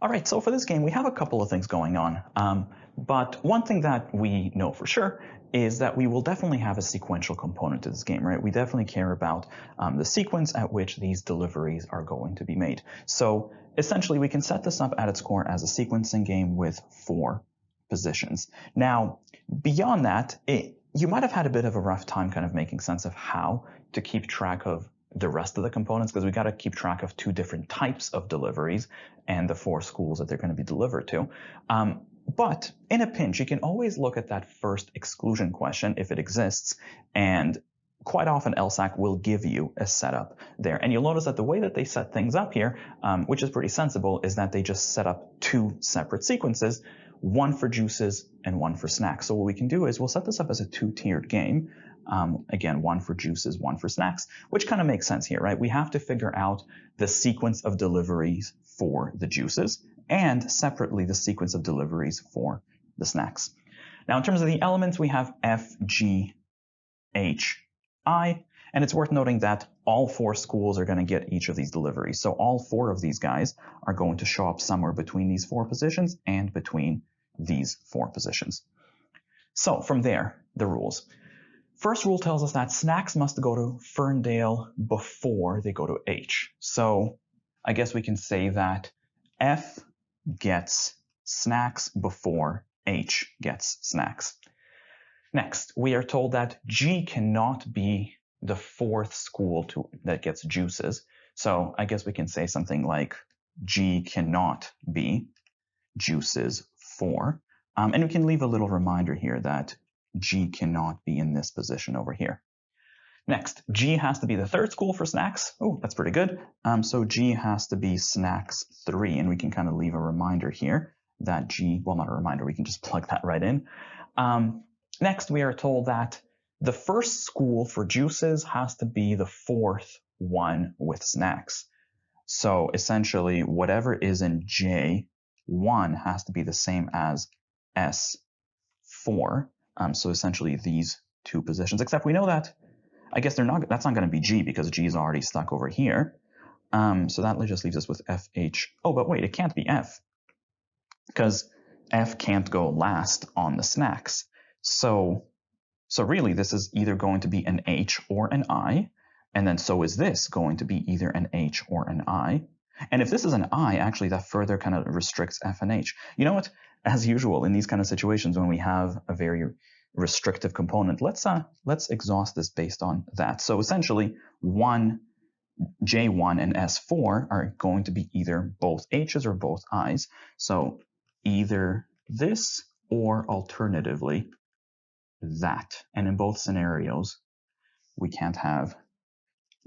All right, so for this game, we have a couple of things going on. But one thing that we know for sure is that we will definitely have a sequential component to this game, right? We definitely care about the sequence at which these deliveries are going to be made. So essentially, we can set this up at its core as a sequencing game with 4 positions. Now, beyond that, you might have had a bit of a rough time kind of making sense of how to keep track of the rest of the components, because we got to keep track of 2 different types of deliveries and the 4 schools that they're going to be delivered to. But in a pinch, you can always look at that first exclusion question if it exists, and quite often LSAT will give you a setup there. And you'll notice that the way that they set things up here, which is pretty sensible, is that they just set up 2 separate sequences, one for juices and one for snacks. So what we can do is we'll set this up as a 2-tiered game. Again, one for juices, one for snacks, which kind of makes sense here, right? We have to figure out the sequence of deliveries for the juices and separately the sequence of deliveries for the snacks. Now, in terms of the elements, we have F, G, H, I, and it's worth noting that all 4 schools are going to get each of these deliveries. So all 4 of these guys are going to show up somewhere between these 4 positions and between these 4 positions. So from there, the rules. First rule tells us that snacks must go to Ferndale before they go to H. So I guess we can say that F gets snacks before H gets snacks. Next, we are told that G cannot be the 4th school that gets juices. So I guess we can say something like G cannot be juices 4. And we can leave a little reminder here that G cannot be in this position over here. Next, G has to be the 3rd school for snacks. Oh, that's pretty good. So G has to be snacks 3, and we can kind of leave a reminder here that G, well, not a reminder, we can just plug that right in. Next, we are told that the 1st school for juices has to be the 4th one with snacks. So essentially, whatever is in J1 has to be the same as S4. So essentially these 2 positions, except we know that, I guess that's not going to be G because G is already stuck over here. So that just leaves us with FH. Oh, but wait, it can't be F because F can't go last on the snacks. So really this is either going to be an H or an I, and then so is this going to be either an H or an I. And if this is an I, actually that further kind of restricts F and H. You know what? As usual in these kind of situations when we have a very restrictive component, let's exhaust this based on that. So essentially J1 and S4 are going to be either both H's or both I's. So either this or alternatively that. And in both scenarios, we can't have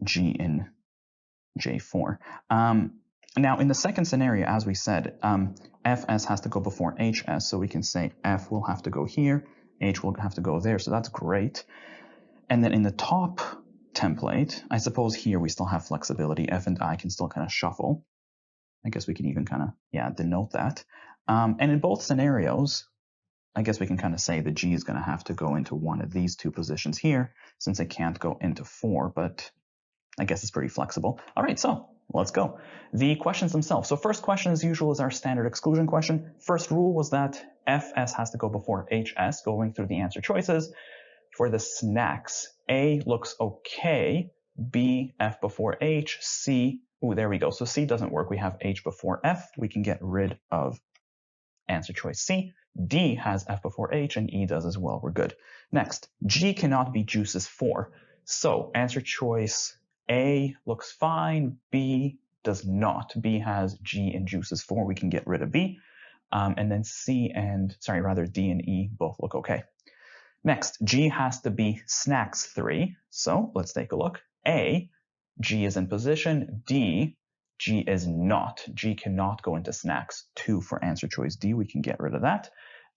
G in J4. Now, in the second scenario, as we said, Fs has to go before Hs, so we can say F will have to go here, H will have to go there, so that's great. And then in the top template, I suppose here we still have flexibility. F and I can still kind of shuffle. I guess we can even kind of, denote that. And in both scenarios, I guess we can kind of say the G is going to have to go into one of these 2 positions here, since it can't go into 4, but I guess it's pretty flexible. All right, so let's go. The questions themselves. So first question, as usual, is our standard exclusion question. First rule was that Fs has to go before Hs, going through the answer choices. For the snacks, A looks okay, B, F before H, C, there we go. So C doesn't work. We have H before F. We can get rid of answer choice C. D has F before H, and E does as well. We're good. Next, G cannot be juices 4. So answer choice A looks fine, B does not. B has G and juices 4. We can get rid of B. And then D and E both look okay. Next, G has to be snacks 3. So let's take a look. A, G is in position. D, G is not. G cannot go into snacks 2 for answer choice D. We can get rid of that.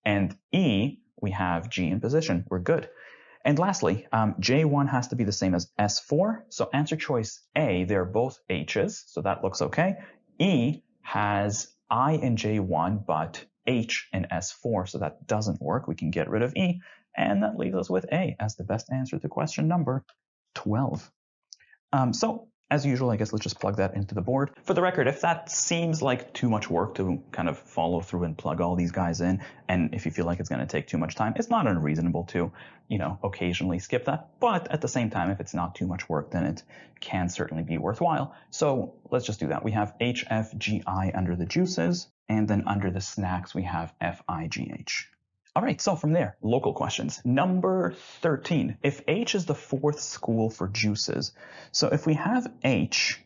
And E, we have G in position. We're good. And lastly, J1 has to be the same as S4. So answer choice A, they're both H's, so that looks okay. E has I in J1, but H in S4, so that doesn't work. We can get rid of E, and that leaves us with A as the best answer to question number 12. So As usual, I guess let's just plug that into the board. For the record, if that seems like too much work to kind of follow through and plug all these guys in, and if you feel like it's going to take too much time, it's not unreasonable to, occasionally skip that. But at the same time, if it's not too much work, then it can certainly be worthwhile. So let's just do that. We have H, F, G, I under the juices, and then under the snacks, we have F, I, G, H. All right, so from there, local questions. Number 13, if H is the fourth school for juices, so if we have H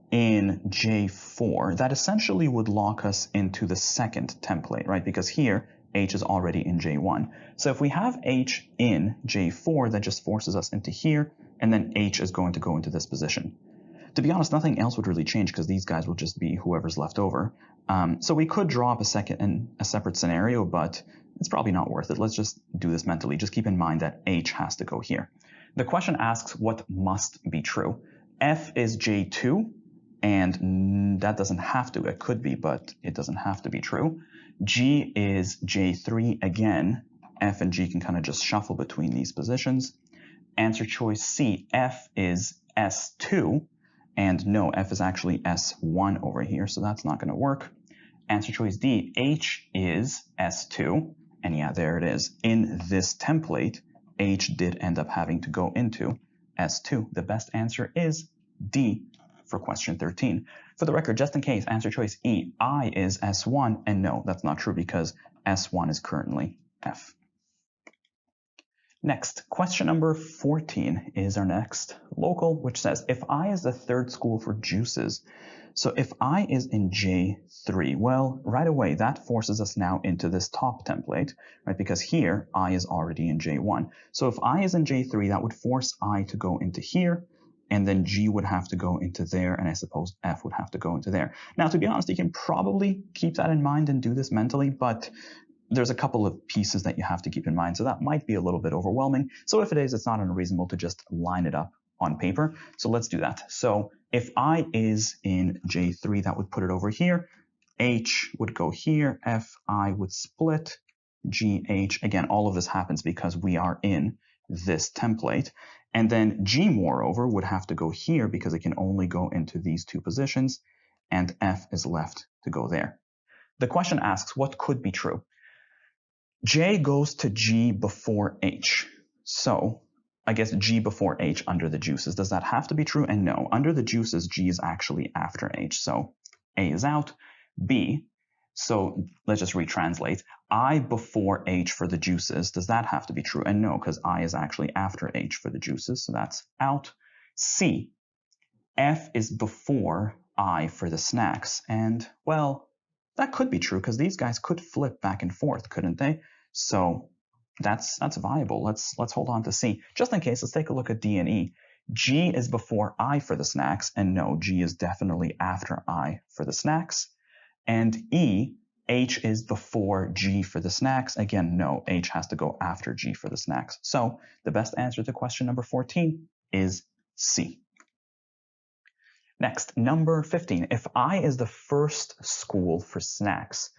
in J4, that essentially would lock us into the second template, right? Because here, H is already in J1. So if we have H in J4, that just forces us into here, and then H is going to go into this position. To be honest, nothing else would really change because these guys will just be whoever's left over. So we could draw up a separate scenario, but it's probably not worth it. Let's just do this mentally. Just keep in mind that H has to go here. The question asks what must be true. F is J2, and that doesn't have to. It could be, but it doesn't have to be true. G is J3 again. F and G can kind of just shuffle between these positions. Answer choice C, F is S2. And no, F is actually S1 over here, so that's not going to work. Answer choice D, H is S2. And yeah, there it is. In this template, H did end up having to go into S2. The best answer is D for question 13. For the record, just in case, answer choice E, I is S1. And no, that's not true because S1 is currently F. Next, question number 14 is our next local, which says, if I is the third school for juices, so if I is in J3, well, right away, that forces us now into this top template, right? Because here, I is already in J1. So if I is in J3, that would force I to go into here, and then G would have to go into there, and I suppose F would have to go into there. Now, to be honest, you can probably keep that in mind and do this mentally, but there's a couple of pieces that you have to keep in mind, so that might be a little bit overwhelming. So if it is, it's not unreasonable to just line it up on paper. So let's do that. So if I is in J3, that would put it over here. H would go here. F, I would split. G, H. Again, all of this happens because we are in this template. And then G, moreover, would have to go here because it can only go into these two positions. And F is left to go there. The question asks, what could be true? J goes to G before H. So I guess G before H under the juices. Does that have to be true? And no, under the juices, G is actually after H. So A is out. B, so let's just retranslate. I before H for the juices. Does that have to be true? And no, because I is actually after H for the juices. So that's out. C, F is before I for the snacks. And well, that could be true because these guys could flip back and forth, couldn't they? So that's viable. Let's hold on to C. Just in case, let's take a look at D and E. G is before I for the snacks, and no, G is definitely after I for the snacks. And E, H is before G for the snacks. Again, no, H has to go after G for the snacks. So the best answer to question number 14 is C. Next, number 15. If I is the first school for snacks.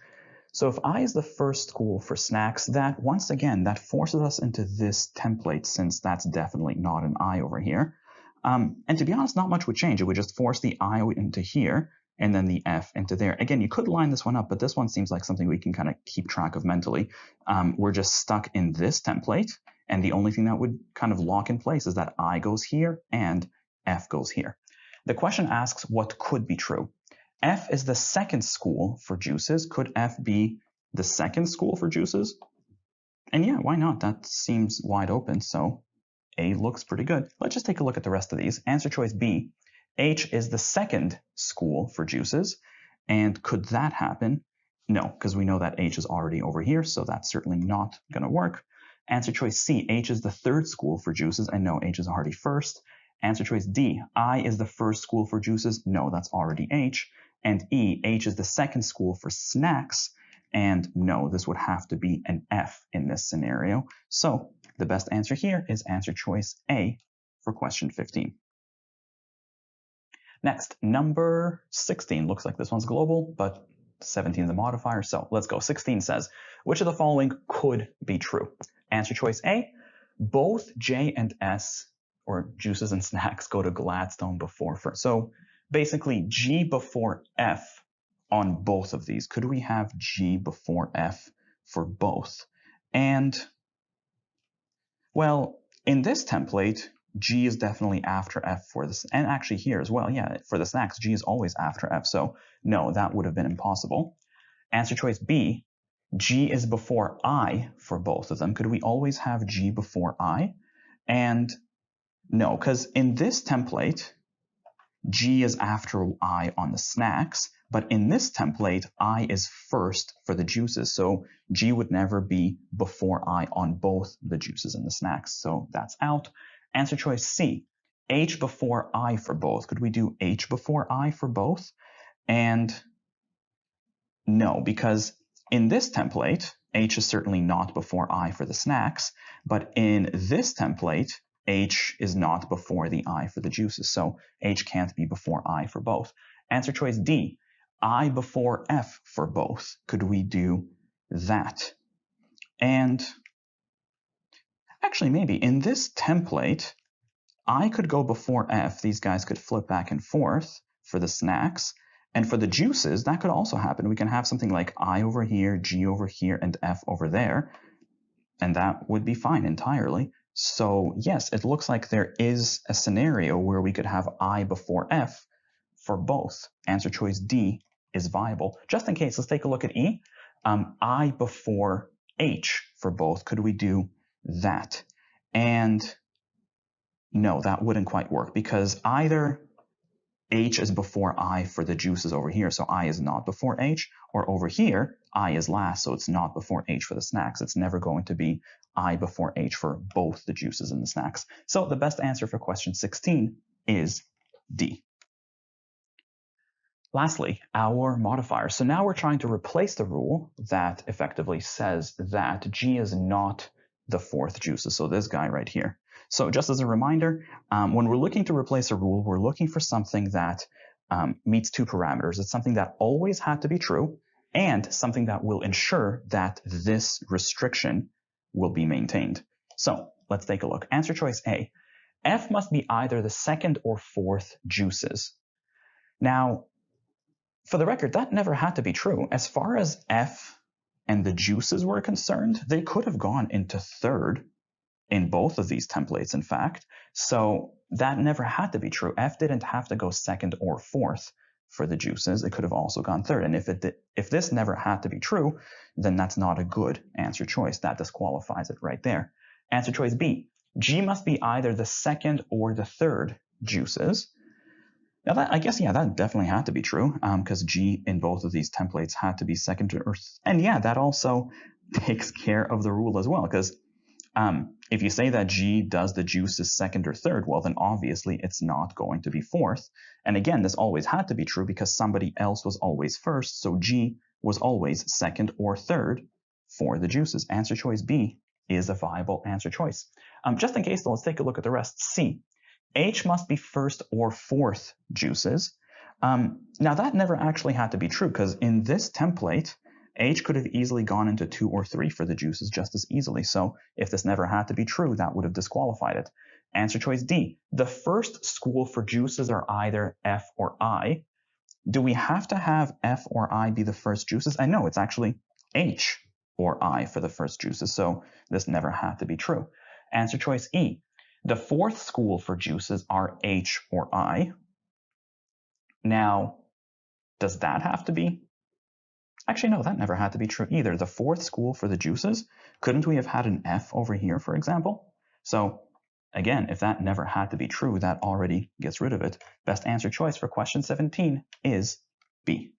So if I is the first school for snacks, that once again, that forces us into this template since that's definitely not an I over here. And to be honest, not much would change. It would just force the I into here and then the F into there. Again, you could line this one up, but this one seems like something we can kind of keep track of mentally. We're just stuck in this template. And the only thing that would kind of lock in place is that I goes here and F goes here. The question asks what could be true. F is the second school for juices. Could F be the second school for juices? And yeah, why not? That seems wide open, so A looks pretty good. Let's just take a look at the rest of these. Answer choice B, H is the second school for juices. And could that happen? No, because we know that H is already over here, so that's certainly not going to work. Answer choice C, H is the third school for juices, and no, H is already first. Answer choice D, I is the first school for juices. No, that's already H. And E, H is the second school for snacks. And no, this would have to be an F in this scenario. So the best answer here is answer choice A for question 15. Next, number 16. Looks like this one's global, but 17 is a modifier. So let's go. 16 says, which of the following could be true? Answer choice A, both J and S or juices and snacks go to Gladstone before first. So basically G before F on both of these. Could we have G before F for both? And well, in this template, G is definitely after F for this, and actually here as well, yeah, for the snacks, G is always after F, so no, that would have been impossible. Answer choice B, G is before I for both of them. Could we always have G before I? And no, because in this template, G is after I on the snacks, but in this template, I is first for the juices. So G would never be before I on both the juices and the snacks. So that's out. Answer choice C, H before I for both. Could we do H before I for both? And no, because in this template, H is certainly not before I for the snacks, but in this template, H is not before the I for the juices, so H can't be before I for both. Answer choice D, I before F for both. Could we do that? And actually, maybe in this template, I could go before F. These guys could flip back and forth for the snacks. And for the juices, that could also happen. We can have something like I over here, G over here, and F over there. And that would be fine entirely. So yes, it looks like there is a scenario where we could have I before F for both. Answer choice D is viable. Just in case, let's take a look at E. I before H for both. Could we do that? And no, that wouldn't quite work because either H is before I for the juices over here, so I is not before H, or over here, I is last, so it's not before H for the snacks. It's never going to be I before H for both the juices and the snacks. So the best answer for question 16 is D. Lastly, our modifier. So now we're trying to replace the rule that effectively says that G is not the fourth juices, so this guy right here. So just as a reminder, when we're looking to replace a rule, we're looking for something that meets two parameters. It's something that always had to be true and something that will ensure that this restriction will be maintained. So let's take a look. Answer choice A, F must be either the second or fourth juices. Now, for the record, that never had to be true. As far as F and the juices were concerned, they could have gone into third in both of these templates, in fact. So that never had to be true. F didn't have to go second or fourth for the juices. It could have also gone third. And if this never had to be true, then that's not a good answer choice. That disqualifies it right there. Answer choice B, G must be either the second or the third juices. Now that, I guess, yeah, that definitely had to be true because G in both of these templates had to be second or, and yeah, that also takes care of the rule as well, because if you say that G does the juices second or third, well, then obviously it's not going to be fourth. And again, this always had to be true because somebody else was always first, so G was always second or third for the juices. Answer choice B is a viable answer choice. Just in case, though, let's take a look at the rest. C, H must be first or fourth juices. Now, that never actually had to be true because in this template, H could have easily gone into 2 or 3 for the juices just as easily. So if this never had to be true, that would have disqualified it. Answer choice D, the first school for juices are either F or I. Do we have to have F or I be the first juices? I know it's actually H or I for the first juices, so this never had to be true. Answer choice E, the fourth school for juices are H or I. Now, does that have to be? Actually, no, that never had to be true either. The fourth school for the juices, couldn't we have had an F over here, for example? So again, if that never had to be true, that already gets rid of it. Best answer choice for question 17 is B.